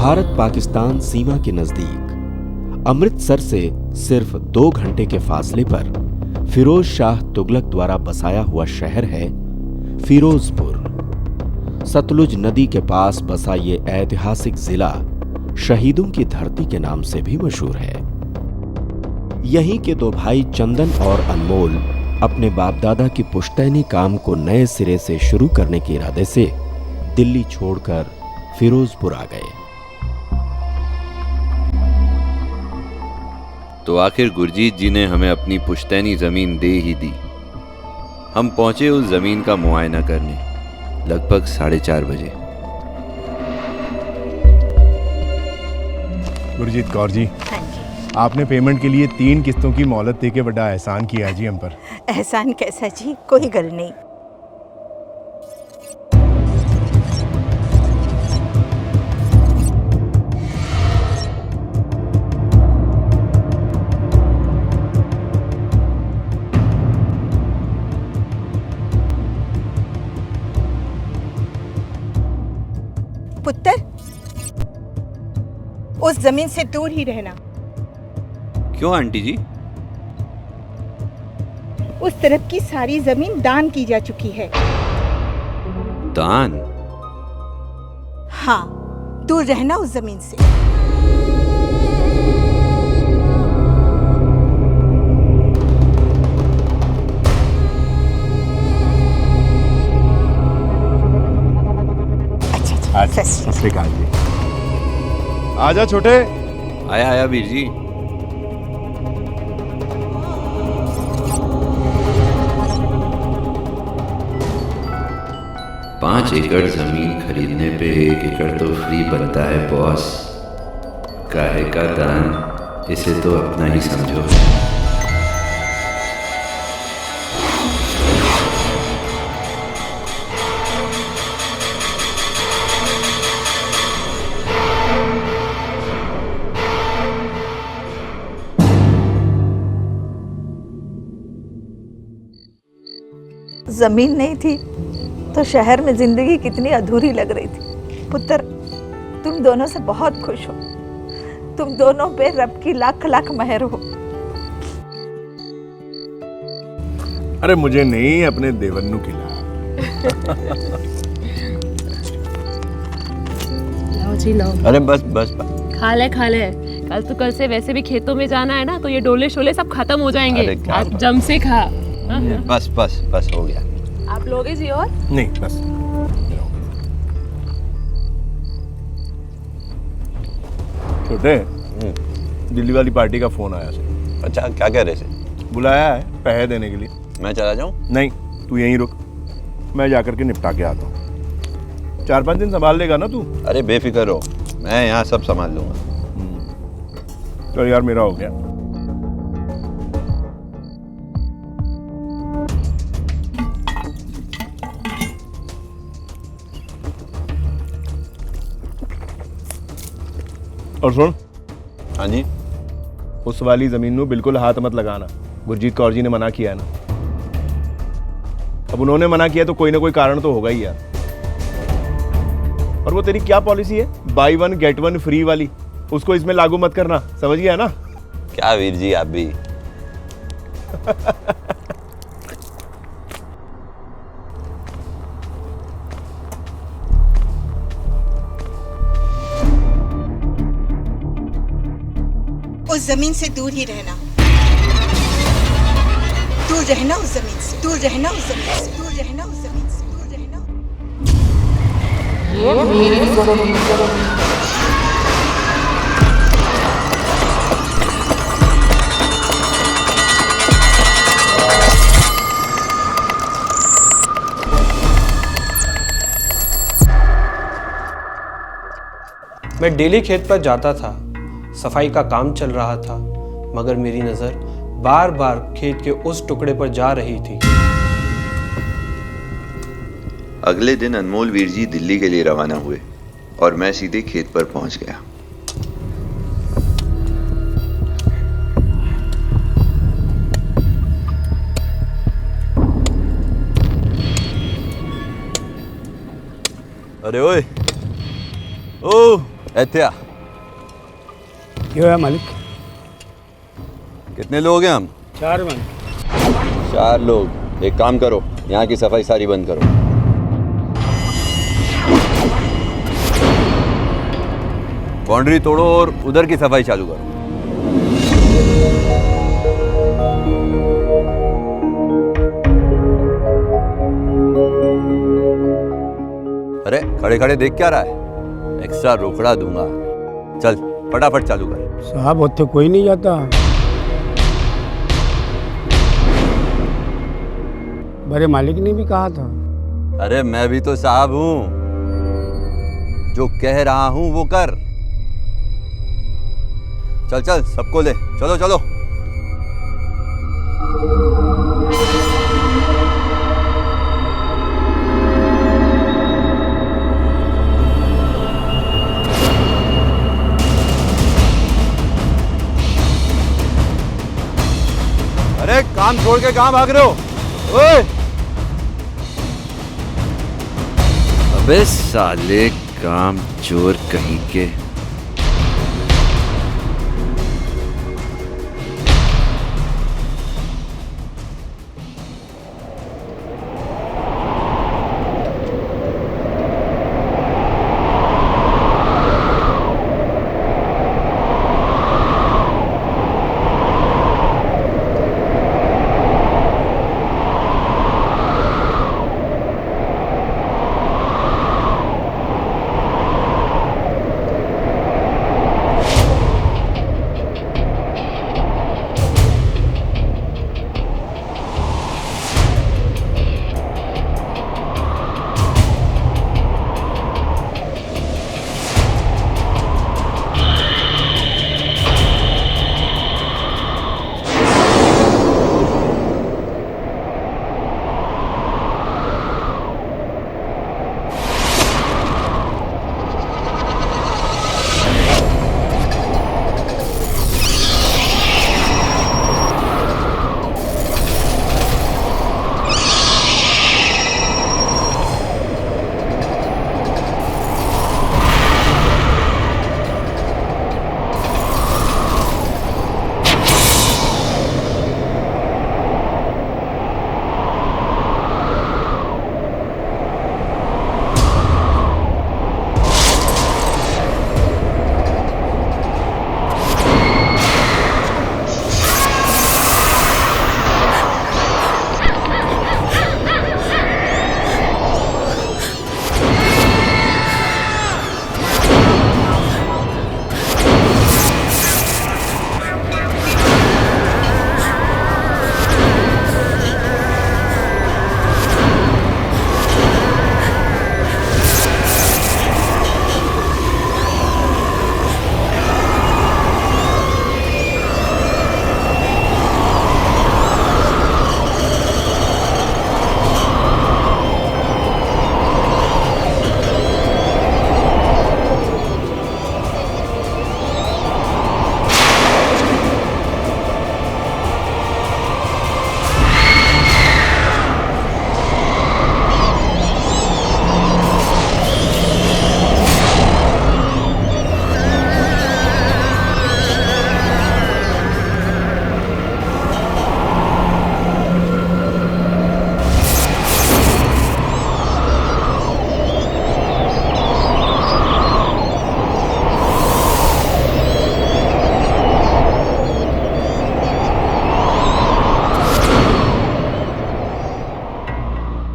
भारत पाकिस्तान सीमा के नजदीक अमृतसर से सिर्फ 2 घंटे के फासले पर फिरोज शाह तुगलक द्वारा बसाया हुआ शहर है फिरोजपुर। सतलुज नदी के पास बसा ये ऐतिहासिक जिला शहीदों की धरती के नाम से भी मशहूर है। यहीं के 2 भाई चंदन और अनमोल अपने बाप दादा की पुश्तैनी काम को नए सिरे से शुरू करने के इरादे से दिल्ली छोड़कर फिरोजपुर आ गए। तो आखिर गुरजीत जी ने हमें अपनी पुश्तैनी जमीन दे ही दी। हम पहुंचे उस जमीन का मुआयना करने लगभग 4:30 बजे। गुरजीत कौर जी, आपने पेमेंट के लिए 3 किस्तों की मोहलत देके बड़ा एहसान किया जी हम पर। एहसान कैसा जी, कोई गल नहीं। पुत्र, उस जमीन से दूर ही रहना। क्यों आंटी जी? उस तरफ की सारी जमीन दान की जा चुकी है। दान? हाँ, दूर रहना उस जमीन से। अच्छा, सत श्री अकाल जी। आजा छोटे। आया आया वीर जी। पांच एकड़ जमीन खरीदने पे 1 एकड़ तो फ्री बनता है बॉस। काहे का दान, इसे तो अपना ही समझो। जमीन नहीं थी तो शहर में जिंदगी कितनी अधूरी लग रही थी। पुत्र, तुम दोनों से बहुत खुश हो। तुम दोनों पे रब की लाख लाख मेहर हो। अरे मुझे नहीं, अपने देवन्नू खिला। लो जी लो। अरे बस बस, खा ले खा ले। कल से वैसे भी खेतों में जाना है ना, तो ये डोले शोले सब खत्म हो जाएंगे। आज जम से खा। बस बस बस हो गया। आप लोगे जी? और नहीं, बस। छोटे, दिल्ली वाली पार्टी का फोन आया से। अच्छा, क्या कह रहे थे? बुलाया है पैसे देने के लिए। मैं चला जाऊं? नहीं, तू यहीं रुक, मैं जाकर के निपटा के आता हूँ। 4-5 दिन संभाल लेगा ना तू? अरे बेफिक्र हो, मैं यहाँ सब संभाल लूंगा। तो यार मेरा हो गया। और सुन। हाँ जी। उस वाली जमीन में बिल्कुल हाथ मत लगाना। गुरजीत कौर जी ने मना किया है ना। अब उन्होंने मना किया तो कोई ना कोई कारण तो होगा ही यार। और वो तेरी क्या पॉलिसी है, बाई 1 गेट 1 फ्री वाली, उसको इसमें लागू मत करना, समझ गया ना? क्या वीर जी आप भी। उस जमीन से दूर ही रहना। दूर रहना उस जमीन से। दूर रहना उस जमीन से। दूर रहना उस जमीन से। दूर रहना। मैं डेली खेत पर जाता था, सफाई का काम चल रहा था, मगर मेरी नज़र बार बार खेत के उस टुकड़े पर जा रही थी। अगले दिन अनमोल वीर जी दिल्ली के लिए रवाना हुए और मैं सीधे खेत पर पहुंच गया। अरे ओए, ओ एत्या क्यों है मालिक? कितने लोग हैं हम? 4 मन। 4 लोग। एक काम करो, यहाँ की सफाई सारी बंद करो। बाउंड्री तोड़ो और उधर की सफाई चालू करो। अरे खड़े खड़े देख क्या रहा है? एक्स्ट्रा रोकड़ा दूंगा। चल फटाफट चालू कर। साहब उत्थे कोई नहीं जाता। बड़े मालिक ने भी कहा था। अरे मैं भी तो साहब हूं, जो कह रहा हूं वो कर। चल चल सबको ले, चलो चलो। अरे काम छोड़ के कहां भाग रहे हो? ओए! अबे साले काम चोर कहीं के।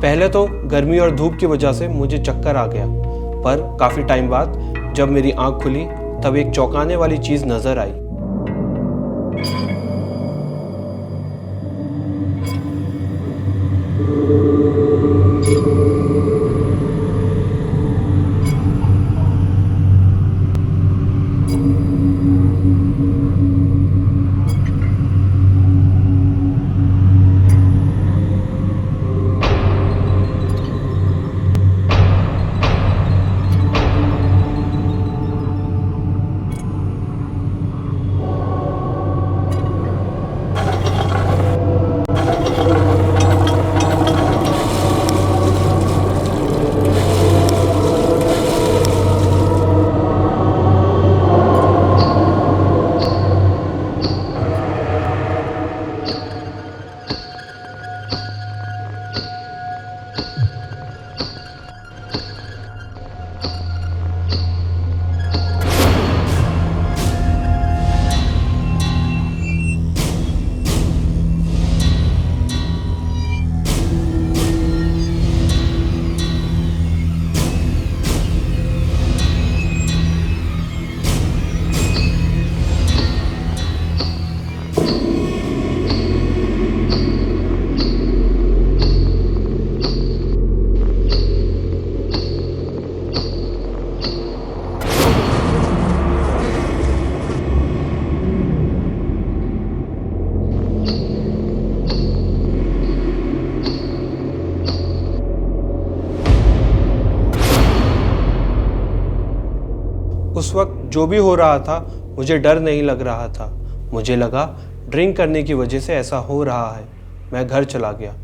पहले तो गर्मी और धूप की वजह से मुझे चक्कर आ गया, पर काफ़ी टाइम बाद जब मेरी आंख खुली तब एक चौंकाने वाली चीज़ नज़र आई। उस वक्त जो भी हो रहा था मुझे डर नहीं लग रहा था। मुझे लगा ड्रिंक करने की वजह से ऐसा हो रहा है। मैं घर चला गया।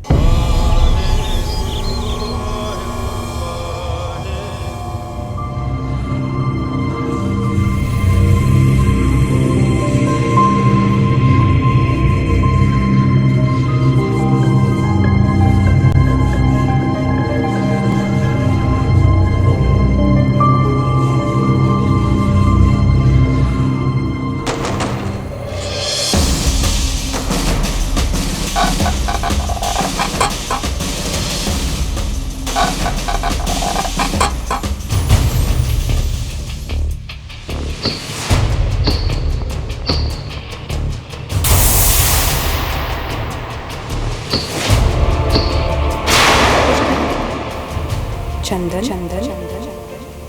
चंदन चंदन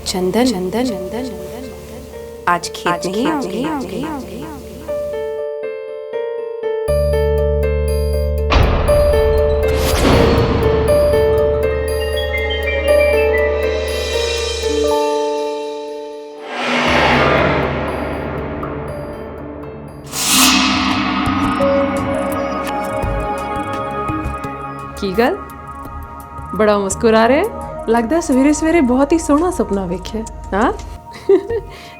चंदन चंदन चंदन आज खेत नहीं आओगी। कीगल बड़ा मुस्कुरा रहे हैं। लगता है सवेरे सवेरे बहुत ही सोहना सपना वेखे। हाँ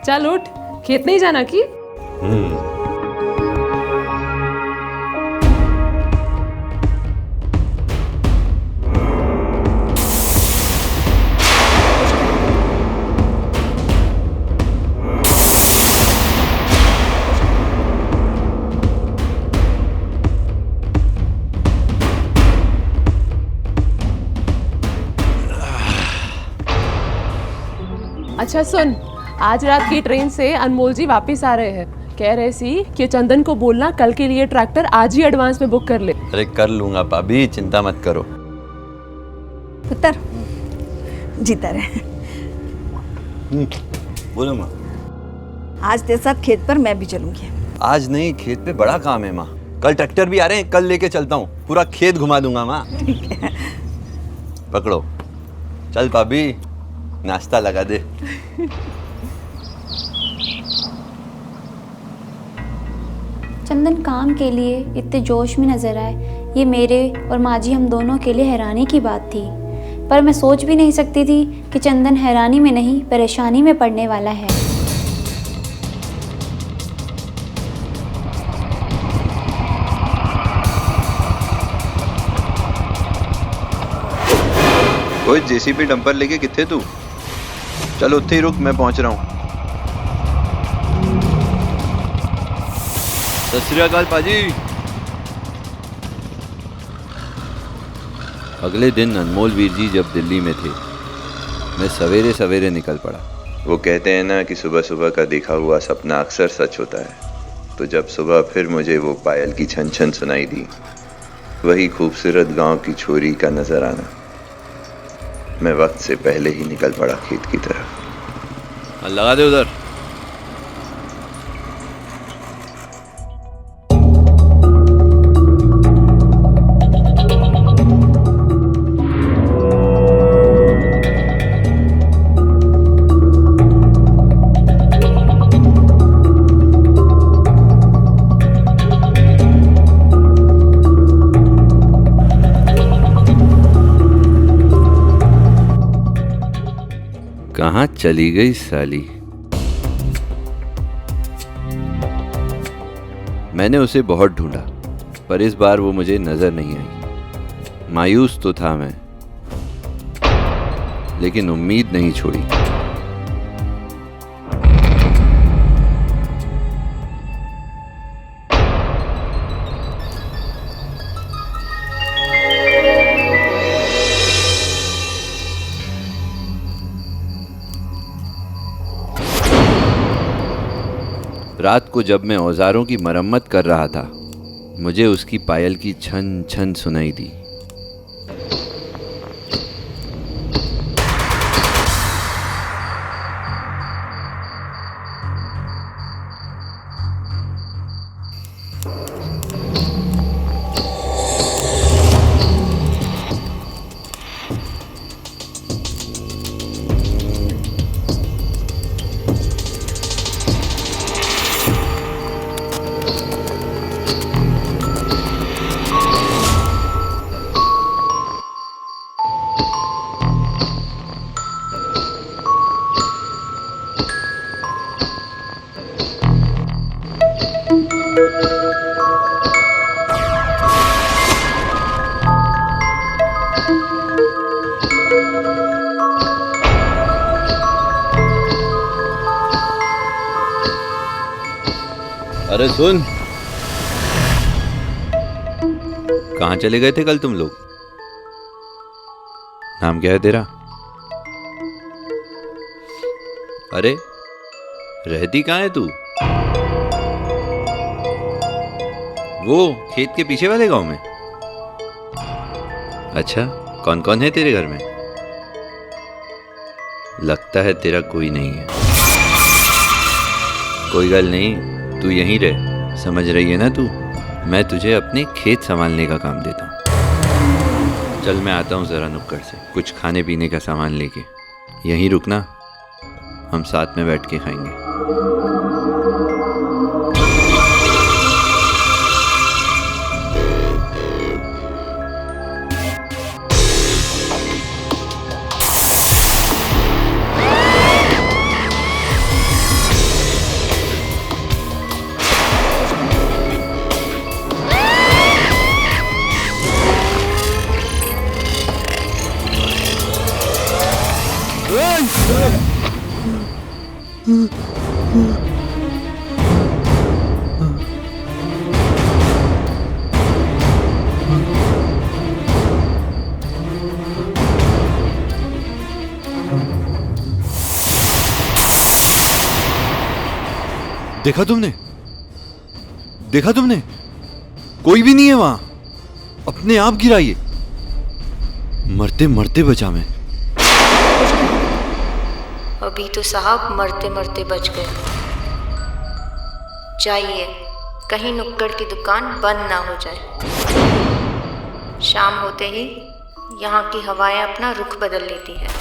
चल उठ, खेत नहीं जाना की? अच्छा सुन, आज रात की ट्रेन से अनमोल जी वापस आ रहे हैं। कह रहे सी कि चंदन को बोलना कल के लिए ट्रैक्टर आज ही एडवांस में बुक कर ले। अरे कर लूंगा भाभी, चिंता मत करो। पुत्र जीता रहे। बोलो माँ। आज तेरे साथ खेत पर मैं भी चलूंगी। आज नहीं, खेत पे बड़ा काम है माँ। कल ट्रैक्टर भी आ रहे हैं, कल लेके चलता हूँ, पूरा खेत घुमा दूंगा माँ। ठीक है। पकड़ो, चल भाभी नाश्ता लगा दे। चंदन काम के लिए इतने जोश में नजर आए, ये मेरे और माँ जी हम दोनों के लिए हैरानी की बात थी। पर मैं सोच भी नहीं सकती थी कि चंदन हैरानी में नहीं परेशानी में पड़ने वाला है। ओए जेसीबी डंपर लेके किथे तू? चल उत्थे ही रुक, मैं पहुंच रहा हूँ। सत श्री अकाल पाजी। अगले दिन अनमोल वीर जी जब दिल्ली में थे, मैं सवेरे सवेरे निकल पड़ा। वो कहते हैं ना कि सुबह सुबह का देखा हुआ सपना अक्सर सच होता है। तो जब सुबह फिर मुझे वो पायल की छन छन सुनाई दी, वही खूबसूरत गांव की छोरी का नजर आना, मैं वक्त से पहले ही निकल पड़ा खेत की तरफ। लगा दे उधर। कहाँ चली गई साली? मैंने उसे बहुत ढूंढा, पर इस बार वो मुझे नजर नहीं आई। मायूस तो था मैं, लेकिन उम्मीद नहीं छोड़ी। रात को जब मैं औजारों की मरम्मत कर रहा था, मुझे उसकी पायल की छन छन सुनाई दी। अरे सुन, कहाँ चले गए थे कल तुम लोग? नाम क्या है तेरा? अरे रहती कहाँ है तू? वो खेत के पीछे वाले गांव में? अच्छा, कौन कौन है तेरे घर में? लगता है तेरा कोई नहीं है। कोई गल नहीं, तू यहीं रह, समझ रही है ना तू? मैं तुझे अपने खेत संभालने का काम देता हूँ। चल मैं आता हूँ ज़रा नुक्कड़ से, कुछ खाने पीने का सामान लेके। यहीं रुकना, हम साथ में बैठ के खाएंगे। देखा तुमने? देखा तुमने? कोई भी नहीं है वहां। अपने आप गिरा ये। मरते मरते बचा मैं। अभी तो साहब मरते मरते बच गए। जाइए, कहीं नुक्कड़ की दुकान बंद ना हो जाए। शाम होते ही यहाँ की हवाएं अपना रुख बदल लेती है।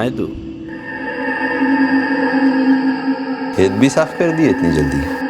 कहाँ है तू? खेत भी साफ कर दिए इतनी जल्दी?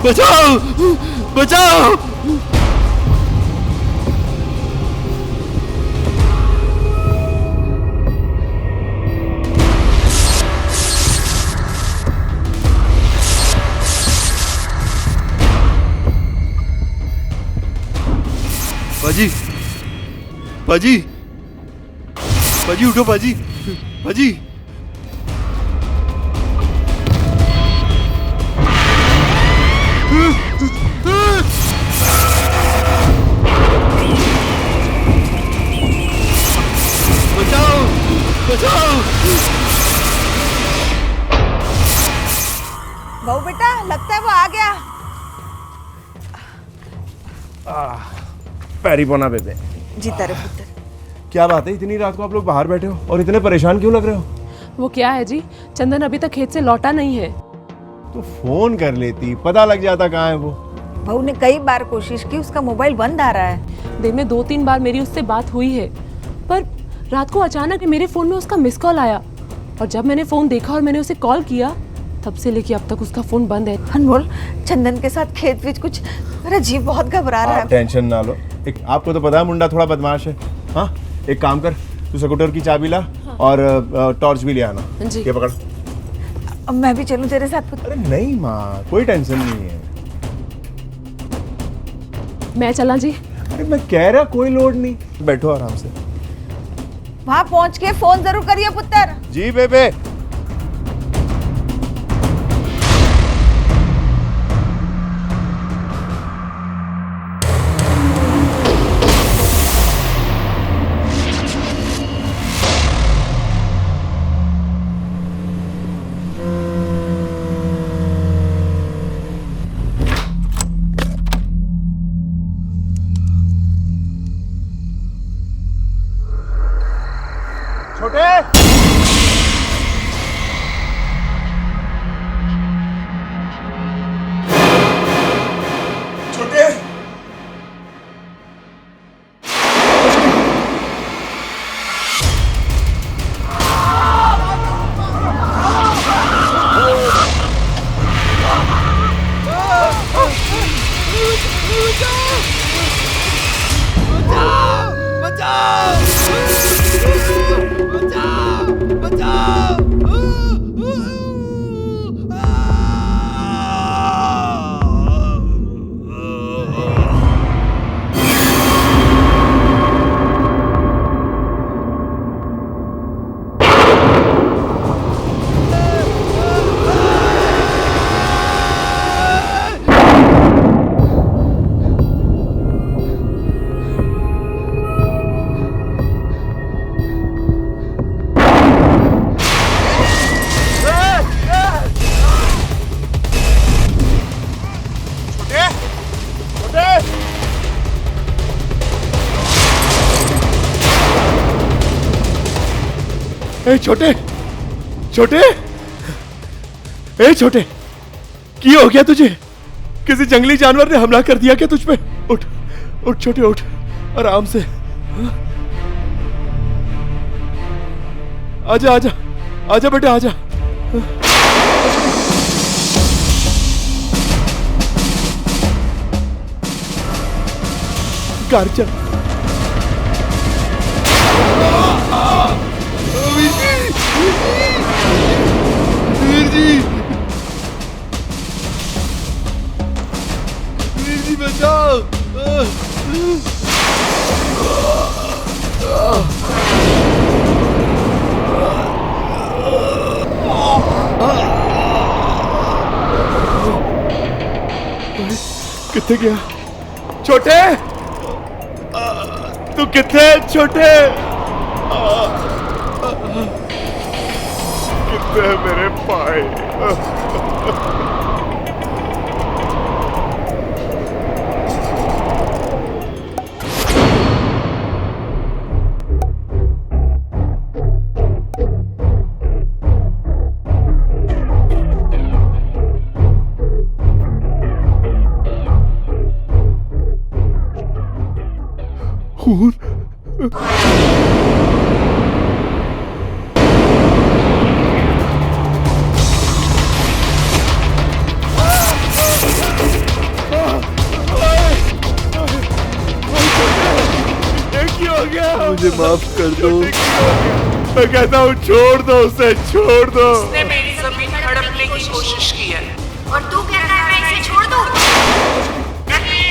बचाओ बचाओ। पाजी पाजी पाजी उठो पाजी पाजी। बचाओ बचाओ। बहू बेटा लगता है वो आ गया। पैरी पोना बेबे। जीता रे पुत्र। क्या बात है, इतनी रात को आप लोग बाहर बैठे हो और इतने परेशान क्यों लग रहे हो? वो क्या है जी, चंदन अभी तक खेत से लौटा नहीं है। तो फोन कर लेती, पता लग जाता कहाँ है वो। बहू ने कई बार कोशिश की, उसका मोबाइल बंद आ रहा है। दिन में 2-3 बार मेरी उससे बात हुई है, पर रात को अचानक मेरे फोन में उसका मिस कॉल आया और जब मैंने फोन देखा और मैंने उसे कॉल किया तब से लेके अब तक उसका फोन बंद है। अनमोल, चंदन के साथ खेत में कुछ मेरा जीव बहुत घबरा रहा है। टेंशन ना लो, एक आपको तो पता है मुंडा थोड़ा बदमाश है। हाँ एक काम कर, तू स्कूटर की चाबी ला और टॉर्च भी ले आना। जी। ये पकड़। अब मैं भी चलूं तेरे साथ? अरे नहीं माँ, कोई टेंशन नहीं है। मैं चला जी? अरे मैं कह रहा कोई लोड नहीं, बैठो आराम से। वहां पहुंच के फोन जरूर करिए पुत्र। जी बेबे। छोटे ए छोटे, छोटे, ए छोटे, क्या हो गया तुझे? किसी जंगली जानवर ने हमला कर दिया क्या तुझ पे? उठ उठ छोटे, उठ आराम से। आजा आजा आजा बेटा, आजा। कार चल। वीर जी बचाओ। कितने गया छोटे? तू कितने छोटे? कितने मेरे पाए? खून। मुझे माफ कर दो। मैं कहता हूँ छोड़ दो उसे, छोड़ दो। उसने मेरी जमीन हड़पने की कोशिश की है और तू कहता है मैं इसे छोड़ दूँ? नहीं,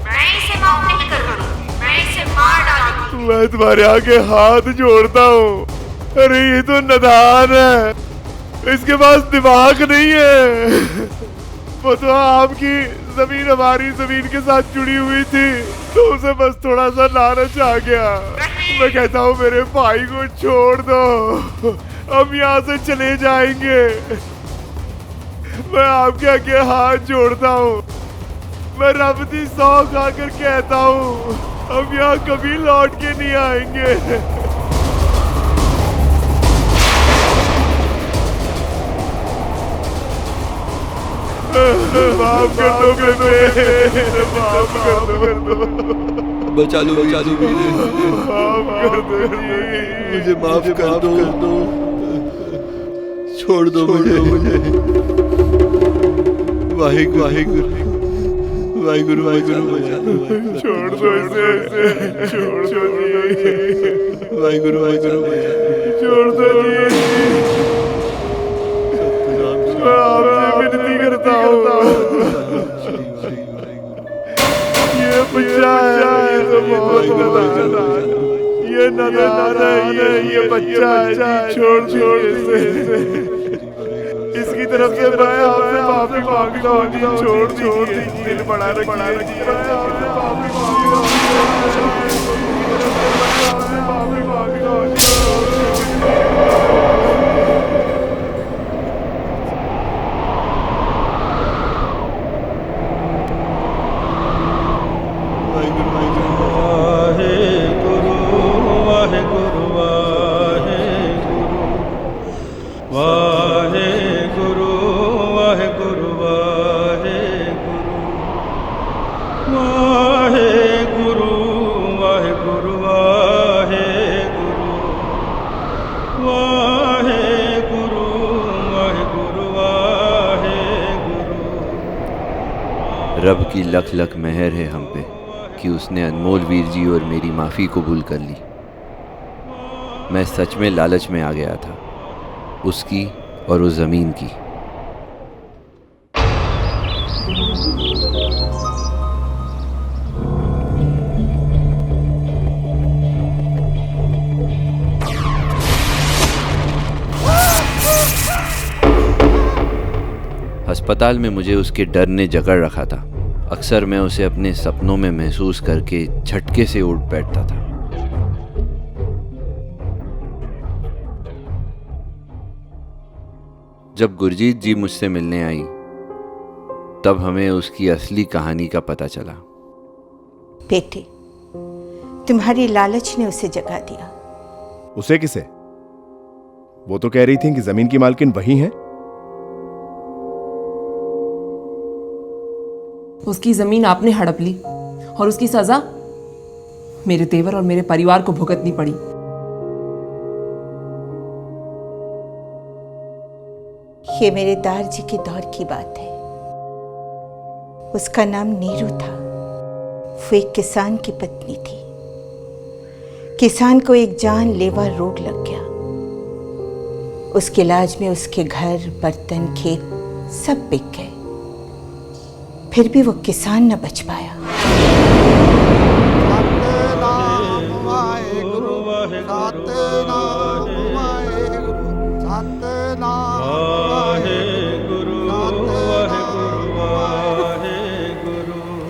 मैं इसे माफ नहीं करूँगा, मैं इसे मार डालूंगी। मैं तुम्हारे आगे हाथ जोड़ता हूँ। अरे ये तो नादान है, इसके पास दिमाग नहीं है। वो तो आपकी जमीन हमारी जमीन के साथ जुड़ी हुई थी, तो उसे बस थोड़ा सा लालच आ गया। मैं कहता हूँ मेरे भाई को छोड़ दो, हम यहाँ से चले जाएंगे। मैं आपके आगे हाथ जोड़ता हूँ, मैं रब की सौ खाकर कहता हूँ हम यहाँ कभी लौट के नहीं आएंगे। माफ कर दो, माफ कर दो। बचा लो, बचा लो, माफ कर दो जी, मुझे माफ कर दो। छोड़ दो मुझे। वाहिगुरु वाहिगुरु वाहिगुरु वाहिगुरु, छोड़ दो इसे, छोड़ दो जी। वाहिगुरु वाहिगुरु, छोड़ दो जी। मैं आपसे विनती करता हूँ, ये बच्चा है, ये तो बहुत नादान है, ये नादान है, ये बच्चा है, छोड़ इसे। इसकी तरफ से मैं आपसे माफी मांगता हूँ जी, छोड़ दीजिए, दिल बड़ा रखिए। रब की लख लख मेहर है हम पे कि उसने अनमोल वीर जी और मेरी माफ़ी कबूल कर ली। मैं सच में लालच में आ गया था, उसकी और उस ज़मीन की। अस्पताल में मुझे उसके डर ने जकड़ रखा था। अक्सर मैं उसे अपने सपनों में महसूस करके झटके से उठ बैठता था। जब गुरजीत जी मुझसे मिलने आई, तब हमें उसकी असली कहानी का पता चला। बेटे, तुम्हारी लालच ने उसे जगा दिया। उसे किसे? वो तो कह रही थी कि जमीन की मालकिन वही है। उसकी जमीन आपने हड़प ली और उसकी सजा मेरे तेवर और मेरे परिवार को भुगतनी पड़ी। ये मेरे दारजी के दौर की बात है। उसका नाम नीरू था। वो एक किसान की पत्नी थी। किसान को एक जानलेवा रोग लग गया। उसके इलाज में उसके घर, बर्तन, खेत सब बिक गए। फिर भी वो किसान न बच पाया।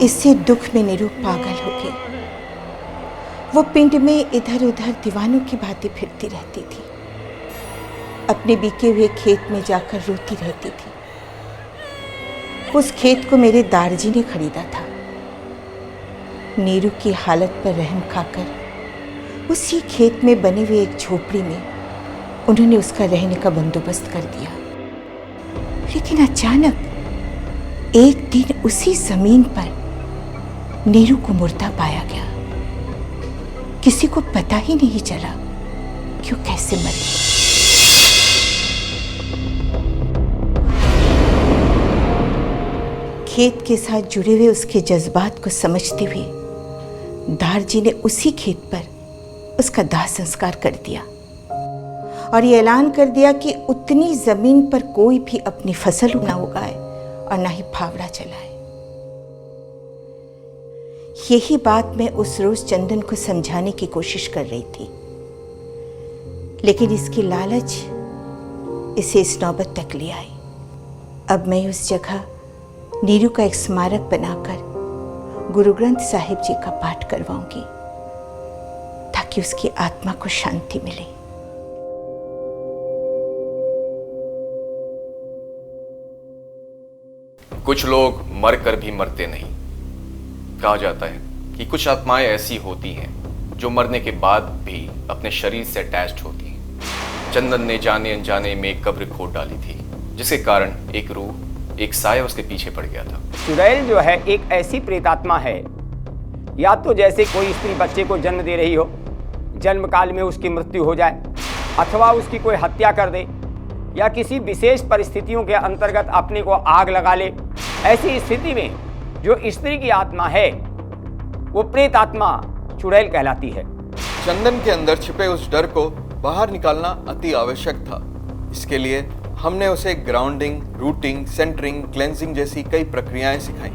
इससे दुख में नीरू पागल हो गई। वो पिंड में इधर उधर दीवानों की भांति फिरती रहती थी। अपने बिके हुए खेत में जाकर रोती रहती थी। उस खेत को मेरे दारजी ने खरीदा था। नीरू की हालत पर रहम खाकर उसी खेत में बने हुए एक झोपड़ी में उन्होंने उसका रहने का बंदोबस्त कर दिया। लेकिन अचानक एक दिन उसी जमीन पर नीरू को मुर्दा पाया गया। किसी को पता ही नहीं चला कि वो कैसे मरी। खेत के साथ जुड़े हुए उसके जज्बात को समझते हुए दारजी ने उसी खेत पर उसका दाह संस्कार कर दिया और ये ऐलान कर दिया कि उतनी जमीन पर कोई भी अपनी फसल ना उगाए और ना ही फावड़ा चलाए। यही बात मैं उस रोज चंदन को समझाने की कोशिश कर रही थी, लेकिन इसकी लालच इसे इस नौबत तक ले आई। अब मैं उस जगह नीरू का एक स्मारक बनाकर गुरु ग्रंथ साहिब जी का पाठ करवाऊंगी ताकि उसकी आत्मा को शांति मिले। कुछ लोग मरकर भी मरते नहीं। कहा जाता है कि कुछ आत्माएं ऐसी होती हैं जो मरने के बाद भी अपने शरीर से अटैच्ड होती हैं। चंदन ने जाने अनजाने में एक कब्र खोद डाली थी, जिसके कारण एक रूह, एक साया उसके पीछे पड़ गया था। चुड़ैल जो है एक ऐसी प्रेतात्मा है, या तो जैसे कोई स्त्री बच्चे को जन्म दे रही हो, जन्म काल में उसकी मृत्यु हो जाए, अथवा उसकी कोई हत्या कर दे, या किसी विशेष परिस्थितियों के अंतर्गत अपने को आग लगा ले। ऐसी स्थिति में जो स्त्री की आत्मा है वो प्रेत आत्मा चुड़ैल कहलाती है। चंदन के अंदर छिपे उस डर को बाहर निकालना अति आवश्यक था। इसके लिए हमने उसे ग्राउंडिंग, रूटिंग, सेंटरिंग, क्लेंजिंग जैसी कई प्रक्रियाएं सिखाई,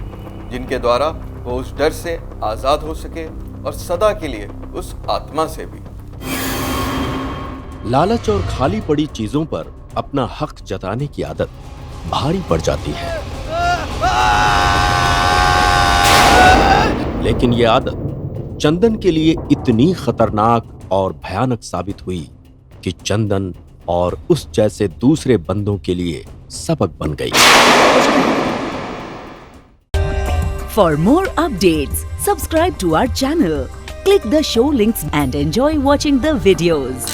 जिनके द्वारा वो उस डर से आजाद हो सके और सदा के लिए उस आत्मा से भी। लालच और खाली पड़ी चीजों पर अपना हक जताने की आदत भारी पड़ जाती है, लेकिन ये आदत चंदन के लिए इतनी खतरनाक और भयानक साबित हुई कि चंदन और उस जैसे दूसरे बंदों के लिए सबक बन गई। For more updates, subscribe to our channel, click the show links and enjoy watching the videos.